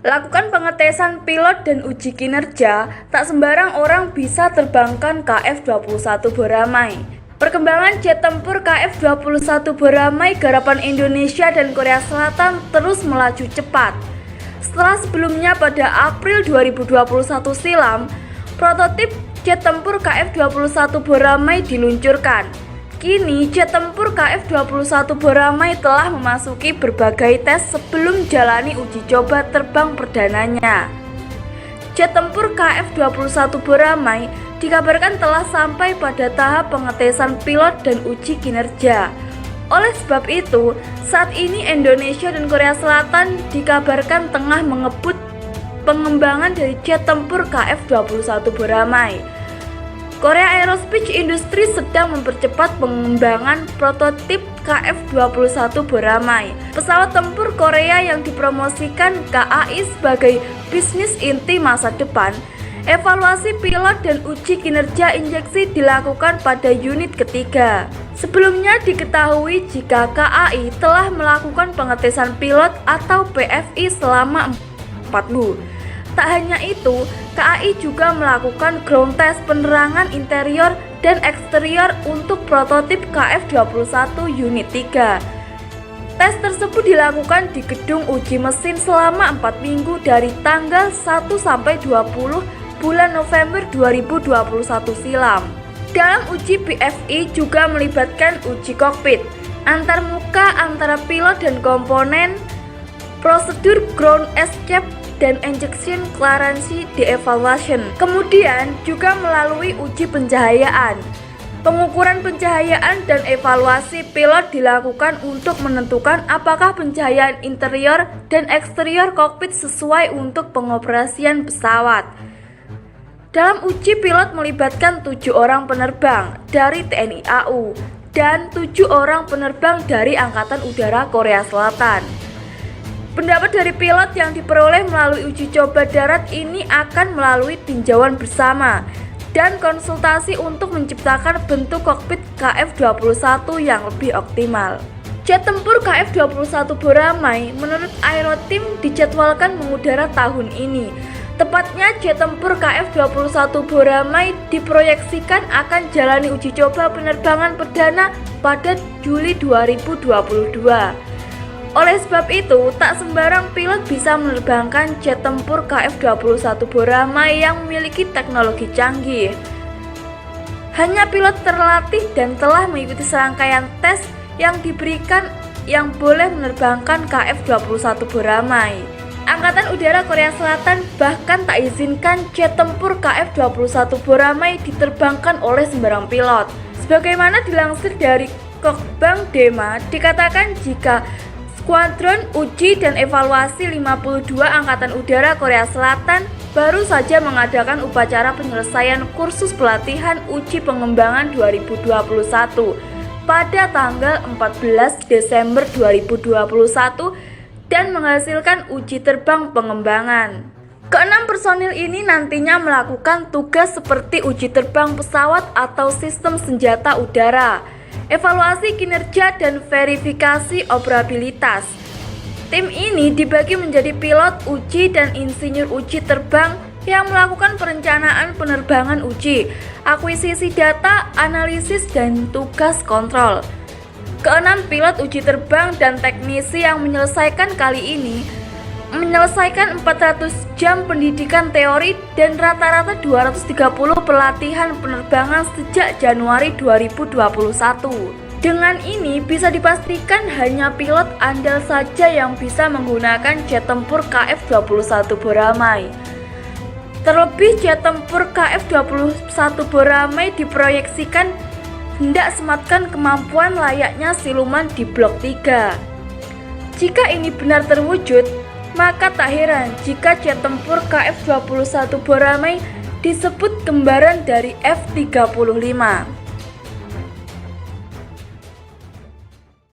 Lakukan pengetesan pilot dan uji kinerja, tak sembarang orang bisa terbangkan KF-21 Boramai. Perkembangan jet tempur KF-21 Boramai garapan Indonesia dan Korea Selatan terus melaju cepat. Setelah sebelumnya pada April 2021 silam, prototip jet tempur KF-21 Boramai diluncurkan. Kini jet tempur KF-21 Boramai telah memasuki berbagai tes sebelum jalani uji coba terbang perdananya. Jet tempur KF-21 Boramai dikabarkan telah sampai pada tahap pengetesan pilot dan uji kinerja. Oleh sebab itu, saat ini Indonesia dan Korea Selatan dikabarkan tengah mengebut pengembangan dari jet tempur KF-21 Boramai. Korea Aerospace Industry sedang mempercepat pengembangan prototip KF-21 Boramai. Pesawat tempur Korea yang dipromosikan KAI sebagai bisnis inti masa depan. Evaluasi pilot dan uji kinerja injeksi dilakukan pada unit ketiga. Sebelumnya diketahui jika KAI telah melakukan pengetesan pilot atau PFI selama 4 minggu. Tak hanya itu, KAI juga melakukan ground test penerangan interior dan eksterior untuk prototip KF-21 unit 3. Tes tersebut dilakukan di gedung uji mesin selama 4 minggu dari tanggal 1 sampai 20 bulan November 2021 silam. Dalam uji PFI juga melibatkan uji kokpit, antarmuka antara pilot dan komponen, prosedur ground escape dan injection clearance de-evaluation. Kemudian juga melalui uji pencahayaan. Pengukuran pencahayaan dan evaluasi pilot dilakukan untuk menentukan apakah pencahayaan interior dan eksterior kokpit sesuai untuk pengoperasian pesawat. Dalam uji pilot melibatkan 7 orang penerbang dari TNI AU dan 7 orang penerbang dari Angkatan Udara Korea Selatan. Pendapat dari pilot yang diperoleh melalui uji coba darat ini akan melalui tinjauan bersama dan konsultasi untuk menciptakan bentuk kokpit KF-21 yang lebih optimal. Jet tempur KF-21 Boramai menurut Aeroteam dijadwalkan mengudara tahun ini. Tepatnya jet tempur KF-21 Boramai diproyeksikan akan jalani uji coba penerbangan perdana pada Juli 2022. Oleh sebab itu, tak sembarang pilot bisa menerbangkan jet tempur KF-21 Boramai yang memiliki teknologi canggih. Hanya pilot terlatih dan telah mengikuti serangkaian tes yang diberikan yang boleh menerbangkan KF-21 Boramai. Angkatan Udara Korea Selatan bahkan tak izinkan jet tempur KF-21 Boramai diterbangkan oleh sembarang pilot. Sebagaimana dilansir dari Kokbang Dema, dikatakan jika Skuadron Uji dan Evaluasi 52 Angkatan Udara Korea Selatan baru saja mengadakan upacara penyelesaian kursus pelatihan uji pengembangan 2021 pada tanggal 14 Desember 2021 dan menghasilkan uji terbang pengembangan. Keenam personil ini nantinya melakukan tugas seperti uji terbang pesawat atau sistem senjata udara, evaluasi kinerja dan verifikasi operabilitas. Tim ini dibagi menjadi pilot uji dan insinyur uji terbang yang melakukan perencanaan penerbangan uji, akuisisi data, analisis, dan tugas kontrol. Keenam pilot uji terbang dan teknisi yang menyelesaikan kali ini menyelesaikan 400 jam pendidikan teori dan rata-rata 230 pelatihan penerbangan sejak Januari 2021. Dengan ini bisa dipastikan hanya pilot andal saja yang bisa menggunakan jet tempur KF-21 Boramai. Terlebih jet tempur KF-21 Boramai diproyeksikan hendak sematkan kemampuan layaknya siluman di Blok 3. Jika ini benar terwujud, maka tak heran jika jet tempur KF-21 Boramae disebut kembaran dari F-35.